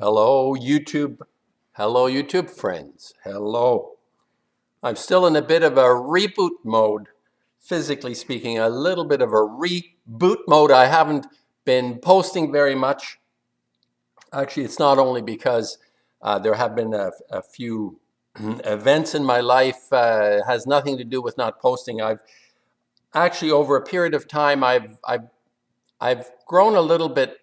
Hello, YouTube. Hello, YouTube friends. Hello. I'm still in a bit of a reboot mode, physically speaking, a little bit of a reboot mode. I haven't been posting very much. Actually, it's not only because there have been a few events in my life. It has nothing to do with not posting. I've actually, over a period of time, I've grown a little bit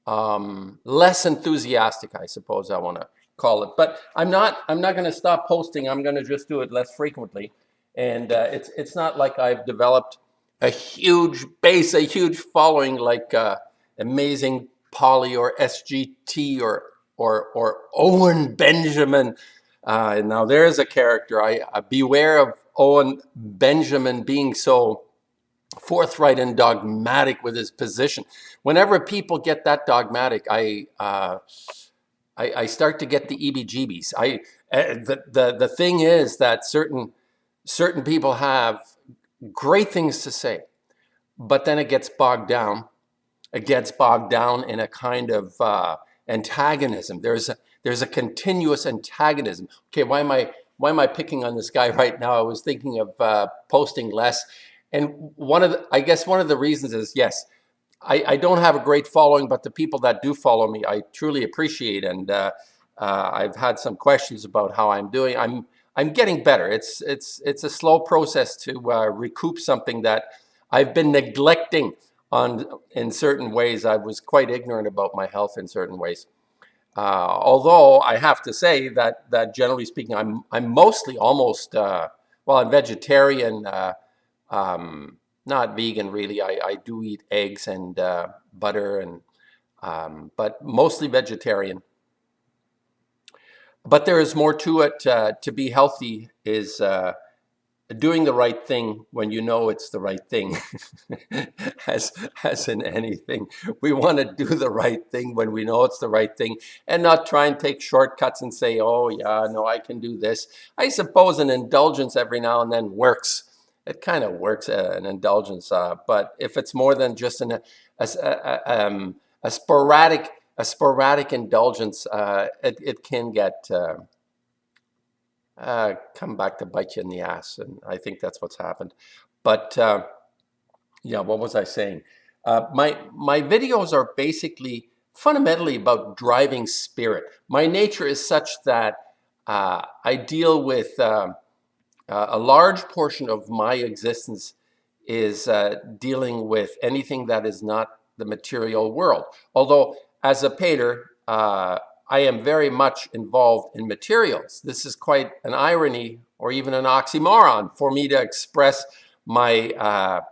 less enthusiastic, I suppose I want to call it. But I'm not going to stop posting. I'm going to just do it less frequently. And it's not like I've developed a huge base, a huge following like Amazing Polly or SGT or Owen Benjamin. Now there's a character. I beware of Owen Benjamin being so forthright and dogmatic with his position. Whenever people get that dogmatic, I start to get the EBGBs. The thing is that certain people have great things to say, but then it gets bogged down. It gets bogged down in a kind of antagonism. There's a continuous antagonism. Okay, why am I picking on this guy right now? I was thinking of posting less, and I guess one of the reasons is, yes, I don't have a great following, but the people that do follow me, I truly appreciate, and I've had some questions about how I'm doing. I'm getting better. It's a slow process to recoup something that I've been neglecting in certain ways. I was quite ignorant about my health in certain ways. Although I have to say that generally speaking, I'm mostly almost well, I'm vegetarian. Not vegan really. I do eat eggs and butter and but mostly vegetarian. But there is more to it. To be healthy is doing the right thing when you know it's the right thing. as in anything, we want to do the right thing when we know it's the right thing, and not try and take shortcuts and say, oh yeah, no, I can do this. I suppose an indulgence every now and then works. It kind of works, an indulgence, but if it's more than just a sporadic indulgence, it can get come back to bite you in the ass, and I think that's what's happened. But yeah, what was I saying? My videos are basically fundamentally about driving spirit. My nature is such that I deal with a large portion of my existence is dealing with anything that is not the material world. Although, as a painter, I am very much involved in materials. This is quite an irony or even an oxymoron for me to express my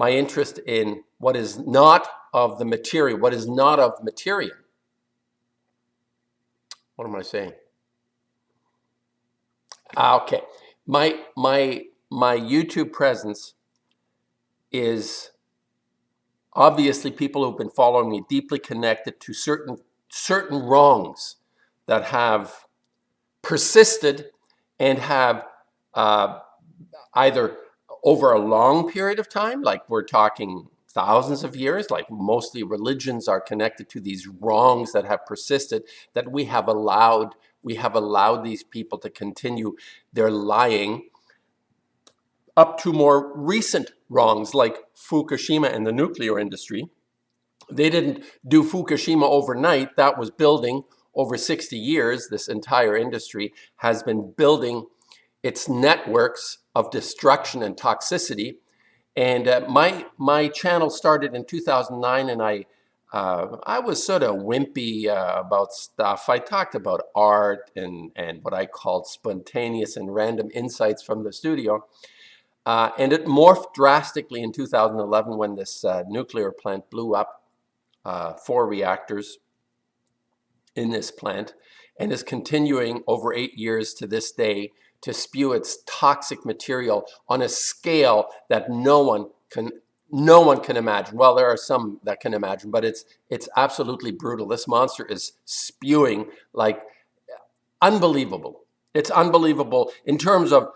interest in what is not of the material, what is not of material. What am I saying? Okay, my YouTube presence is obviously people who've been following me deeply connected to certain wrongs that have persisted and have either over a long period of time, like we're talking thousands of years, like mostly religions are connected to these wrongs that have persisted, that we have allowed these people to continue their lying, up to more recent wrongs like Fukushima and the nuclear industry. They didn't do Fukushima overnight. That was building over 60 years. This entire industry has been building its networks of destruction and toxicity. And my channel started in 2009, and I was sort of wimpy about stuff. I talked about art and what I called spontaneous and random insights from the studio. And it morphed drastically in 2011 when this nuclear plant blew up, 4 reactors in this plant, and is continuing over 8 years to this day to spew its toxic material on a scale that no one can imagine. Well, there are some that can imagine, but it's absolutely brutal. This monster is spewing like unbelievable. It's unbelievable in terms of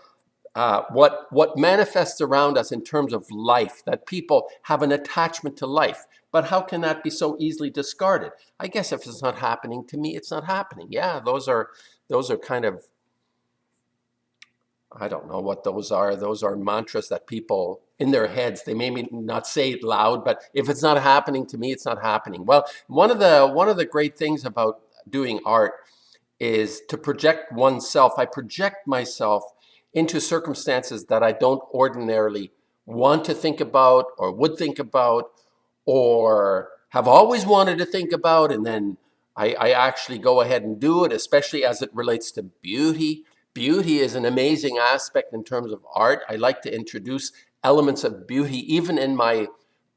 what manifests around us in terms of life, that people have an attachment to life. But how can that be so easily discarded? I guess if it's not happening to me, it's not happening. Yeah, those are kind of, I don't know what those are. Those are mantras that people in their heads, they may not say it loud, but if it's not happening to me, it's not happening. Well, one of the great things about doing art is to project oneself. I project myself into circumstances that I don't ordinarily want to think about or would think about or have always wanted to think about, and then I actually go ahead and do it, especially as it relates to beauty. Beauty is an amazing aspect in terms of art. I like to introduce elements of beauty even in my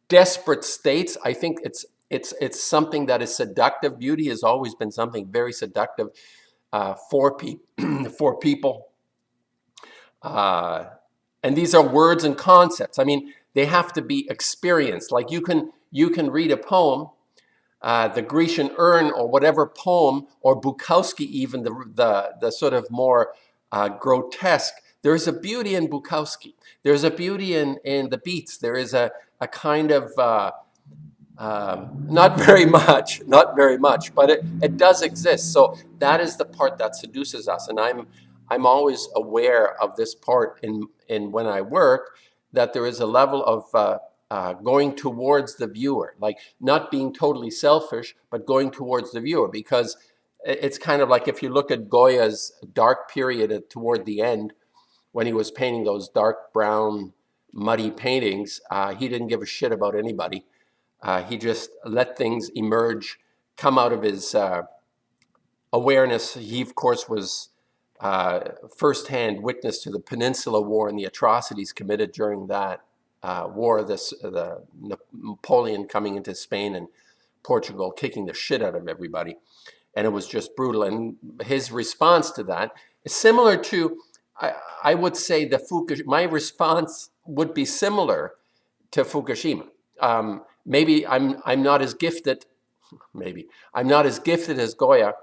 desperate states. I think it's something that is seductive. Beauty has always been something very seductive for for people. Uh, and these are words and concepts. I mean, they have to be experienced. Like you can read a poem, the Grecian urn or whatever poem, or Bukowski even, the sort of more grotesque. There's a beauty in Bukowski. There's a beauty in the Beats. There is a kind of not very much, not very much, but it does exist. So that is the part that seduces us, and I'm always aware of this part in when I work, that there is a level of going towards the viewer, like not being totally selfish, but going towards the viewer, because it's kind of like if you look at Goya's dark period toward the end, when he was painting those dark brown, muddy paintings, he didn't give a shit about anybody. He just let things emerge, come out of his awareness. He, of course, was firsthand witness to the Peninsula War and the atrocities committed during that war. The Napoleon coming into Spain and Portugal, kicking the shit out of everybody, and it was just brutal. And his response to that is similar to, I would say, my response would be similar to Fukushima. Maybe I'm not as gifted. Maybe I'm not as gifted as Goya,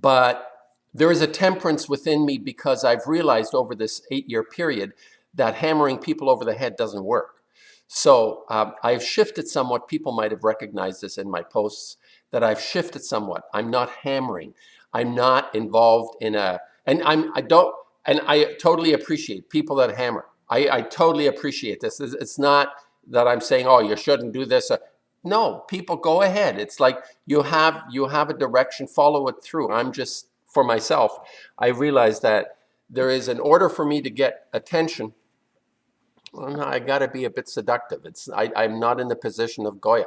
but there is a temperance within me because I've realized over this 8-year period that hammering people over the head doesn't work. So I've shifted somewhat. People might have recognized this in my posts, that I've shifted somewhat. I'm not hammering. I'm not involved in and I totally appreciate people that hammer. I totally appreciate this. It's not that I'm saying, oh, you shouldn't do this. No, people, go ahead. It's like you have a direction, follow it through. I'm just, for myself, I realize that there is an order for me to get attention. Well, no, I got to be a bit seductive. I'm not in the position of Goya.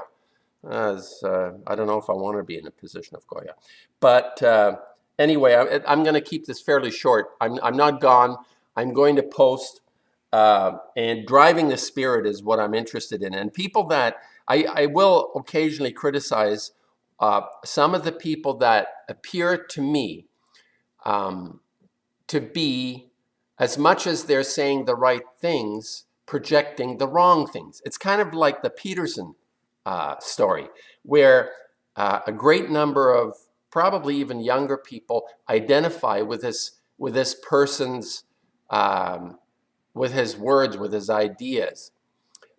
I don't know if I want to be in the position of Goya. But anyway, I'm going to keep this fairly short. I'm not gone. I'm going to post. And driving the spirit is what I'm interested in. And people that I will occasionally criticize, some of the people that appear to me to be, as much as they're saying the right things, projecting the wrong things. It's kind of like the Peterson story, where a great number of probably even younger people identify with this person's with his words, with his ideas.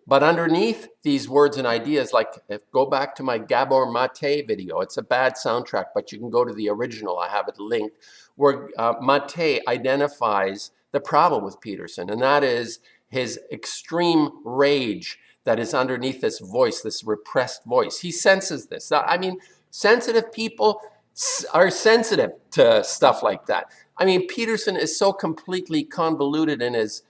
But underneath these words and ideas, like go back to my Gabor Mate video. It's a bad soundtrack, but you can go to the original. I have it linked, where Mate identifies the problem with Peterson, and that is his extreme rage that is underneath this voice, this repressed voice. He senses this. I mean, sensitive people are sensitive to stuff like that. I mean, Peterson is so completely convoluted in his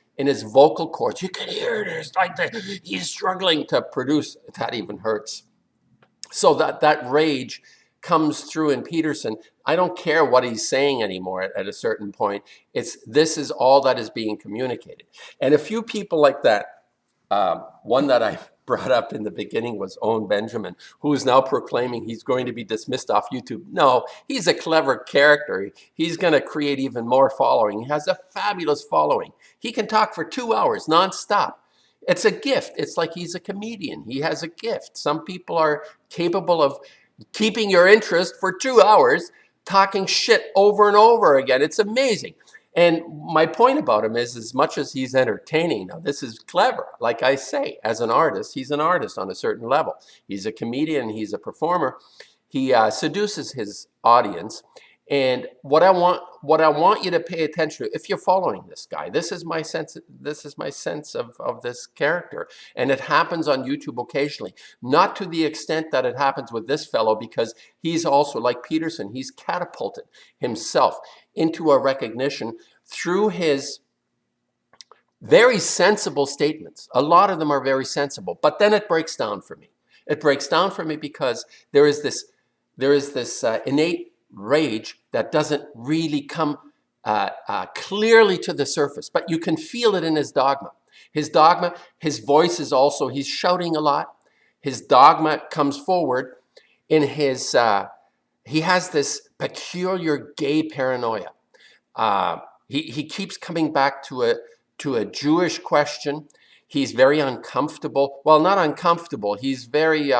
vocal cords. You can hear it. It's like he's struggling to produce. That even hurts. So that rage comes through in Peterson. I don't care what he's saying anymore at a certain point. This is all that is being communicated. And a few people like that, one that I brought up in the beginning was Owen Benjamin, who is now proclaiming he's going to be dismissed off YouTube. No, he's a clever character. He's going to create even more following. He has a fabulous following. He can talk for 2 hours nonstop. It's a gift. It's like he's a comedian. He has a gift. Some people are capable of keeping your interest for 2 hours, talking shit over and over again. It's amazing. And my point about him is, as much as he's entertaining, now this is clever. Like I say, as an artist, he's an artist on a certain level. He's a comedian, he's a performer. He seduces his audience. And what I want you to pay attention to, if you're following this guy, this is my sense. This is my sense of this character, and it happens on YouTube occasionally. Not to the extent that it happens with this fellow, because he's also like Peterson. He's catapulted himself into a recognition through his very sensible statements. A lot of them are very sensible, but then it breaks down for me. It breaks down for me because there is this innate rage that doesn't really come clearly to the surface, but you can feel it in his dogma. His dogma, his voice is also, he's shouting a lot. His dogma comes forward in his, he has this peculiar gay paranoia. He keeps coming back to a Jewish question. He's very uncomfortable. Well, not uncomfortable. He's very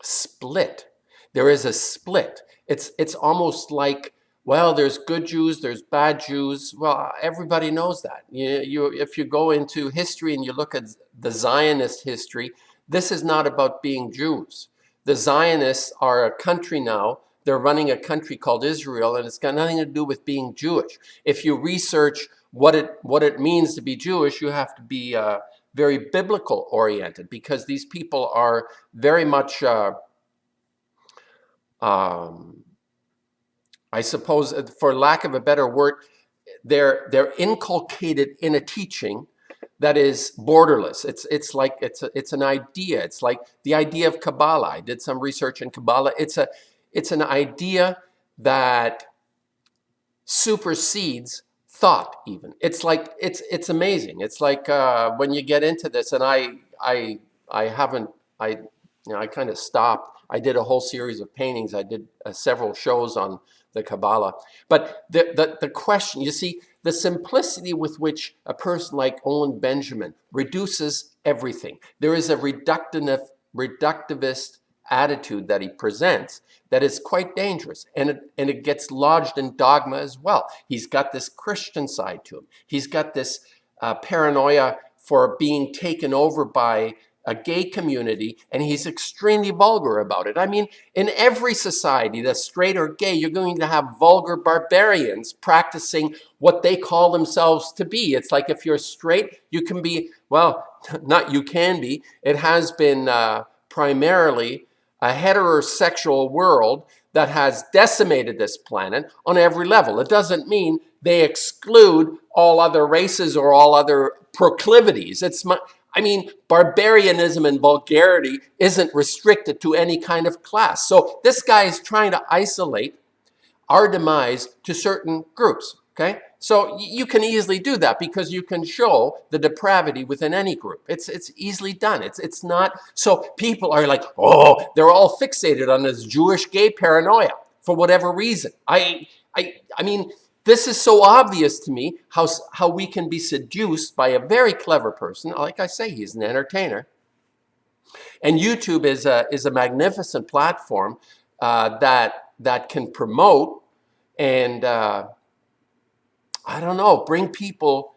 split. There is a split. It's almost like, well, there's good Jews, there's bad Jews. Well, everybody knows that. If you go into history and you look at the Zionist history, this is not about being Jews. The Zionists are a country now. They're running a country called Israel, and it's got nothing to do with being Jewish. If you research what it means to be Jewish, you have to be very biblical oriented, because these people are very much, I suppose, for lack of a better word, they're inculcated in a teaching that is borderless. It's like it's an idea. It's like the idea of Kabbalah. I did some research in Kabbalah. It's an idea that supersedes thought even. It's like, it's amazing. It's like when you get into this, and I kind of stopped. I did a whole series of paintings. I did several shows on the Kabbalah. But the question, you see, the simplicity with which a person like Owen Benjamin reduces everything. There is a reductivist attitude that he presents that is quite dangerous, and it gets lodged in dogma as well. He's got this Christian side to him. He's got this paranoia for being taken over by a gay community, and he's extremely vulgar about it. I mean, in every society, the straight or gay, you're going to have vulgar barbarians practicing what they call themselves to be. It's like, if you're straight, you can be, well, not you can be, it has been primarily a heterosexual world that has decimated this planet on every level. It doesn't mean they exclude all other races or all other proclivities. I mean, barbarianism and vulgarity isn't restricted to any kind of class. So this guy is trying to isolate our demise to certain groups, okay? So you can easily do that, because you can show the depravity within any group. It's easily done. It's not, so people are like, oh, they're all fixated on this Jewish gay paranoia for whatever reason. I mean, this is so obvious to me, how we can be seduced by a very clever person. Like I say, he's an entertainer. And YouTube is a magnificent platform that can promote and I don't know, bring people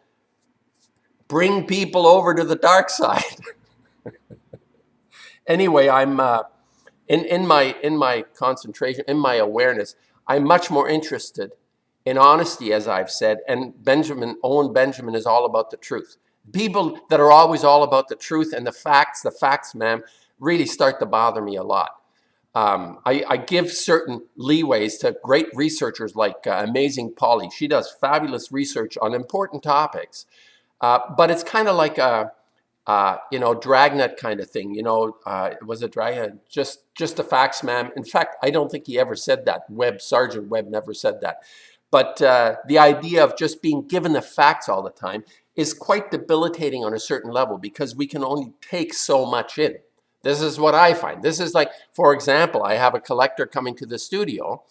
over to the dark side. Anyway, I'm in my concentration, in my awareness, I'm much more interested in honesty, as I've said. And Owen Benjamin is all about the truth. People that are always all about the truth and the facts, ma'am, really start to bother me a lot. I give certain leeways to great researchers like Amazing Polly. She does fabulous research on important topics, but it's kind of like a dragnet kind of thing. Was it dragnet? Just the facts, ma'am. In fact, I don't think he ever said that. Sergeant Webb never said that. But the idea of just being given the facts all the time is quite debilitating on a certain level, because we can only take so much in. This is what I find. This is like, for example, I have a collector coming to the studio,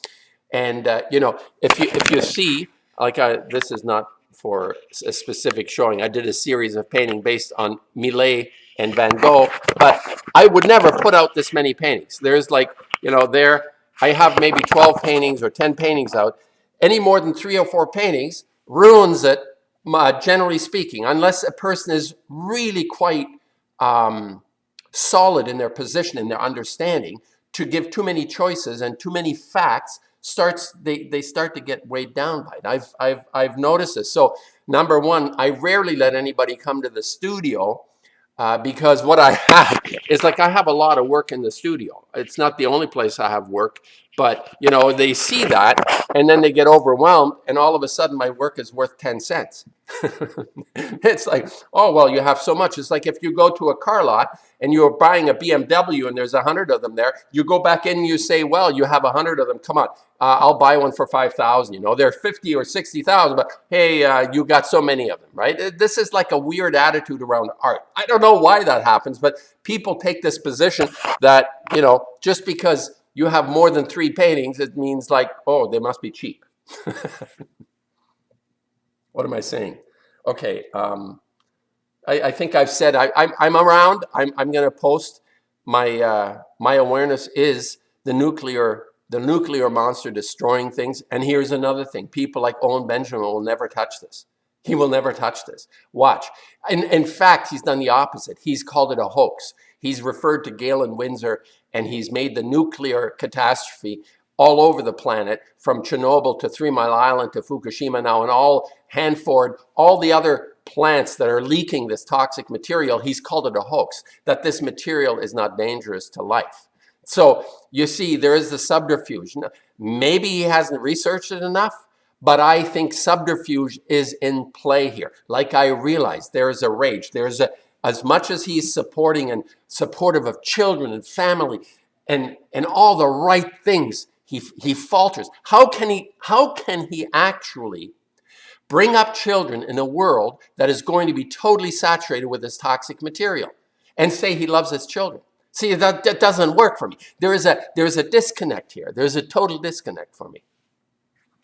and if you see, like, this is not for a specific showing. I did a series of painting based on Millet and Van Gogh, but I would never put out this many paintings. There's like, I have maybe 12 paintings or 10 paintings out, any more than 3 or 4 paintings ruins it, generally speaking, unless a person is really quite solid in their position, in their understanding. To give too many choices and too many facts they start to get weighed down by it. I've noticed this. So number one, I rarely let anybody come to the studio because what I have is like I have a lot of work in the studio. It's not the only place I have work, but you know, they see that and then they get overwhelmed and all of a sudden my work is worth 10 cents. It's like, oh, well, you have so much. It's like if you go to a car lot and you're buying a BMW and there's 100 of them there, you go back in and you say, well, you have 100 of them. Come on, I'll buy one for 5,000. You know, they're 50 or 60,000, but hey, you got so many of them, right? This is like a weird attitude around art. I don't know why that happens, but people take this position that, you know, just because you have more than 3 paintings, it means like, oh, they must be cheap. What am I saying? Okay, I think I've said I'm around. I'm going to post my my awareness is the nuclear monster destroying things. And here's another thing: people like Owen Benjamin will never touch this. He will never touch this. Watch. In fact, he's done the opposite. He's called it a hoax. He's referred to Galen Windsor, and he's made the nuclear catastrophe all over the planet, from Chernobyl to 3 Mile Island to Fukushima now, and all Hanford, all the other plants that are leaking this toxic material. He's called it a hoax, that this material is not dangerous to life. So you see, there is the subterfuge. Maybe he hasn't researched it enough, but I think subterfuge is in play here. Like I realize there is a rage. There's as much as he's supporting and supportive of children and family and all the right things, he falters. How can he actually bring up children in a world that is going to be totally saturated with this toxic material and say he loves his children? See, that doesn't work for me. There is a disconnect here. There's a total disconnect for me.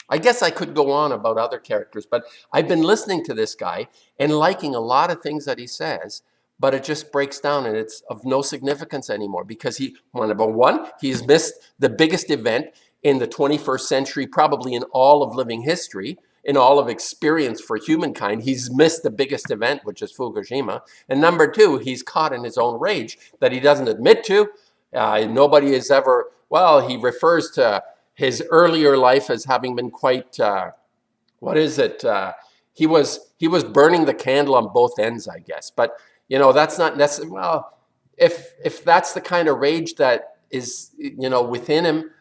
I guess I could go on about other characters, but I've been listening to this guy and liking a lot of things that he says, but it just breaks down and it's of no significance anymore because number one, he's missed the biggest event in the 21st century, probably in all of living history, in all of experience for humankind. He's missed the biggest event, which is Fukushima. And number two, he's caught in his own rage that he doesn't admit to. Nobody has ever, well, he refers to his earlier life as having been quite, what is it? He was burning the candle on both ends, I guess. But, you know, that's not necessarily, well, if that's the kind of rage that is, you know, within him,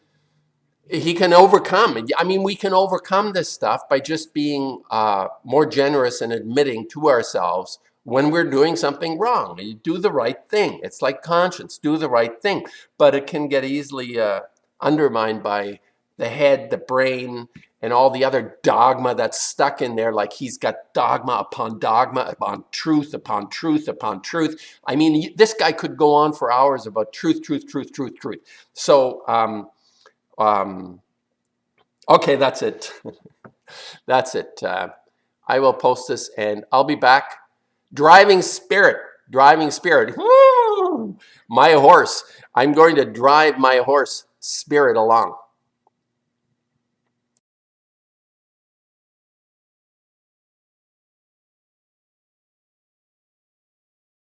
he can overcome. I mean, we can overcome this stuff by just being more generous and admitting to ourselves when we're doing something wrong. You do the right thing. It's like conscience, do the right thing. But it can get easily undermined by the head, the brain, and all the other dogma that's stuck in there. Like he's got dogma upon truth upon truth upon truth. I mean, this guy could go on for hours about truth, truth, truth, truth, truth. So, okay, that's it. That's it. I will post this and I'll be back. Driving spirit. Woo! My horse. I'm going to drive my horse spirit along.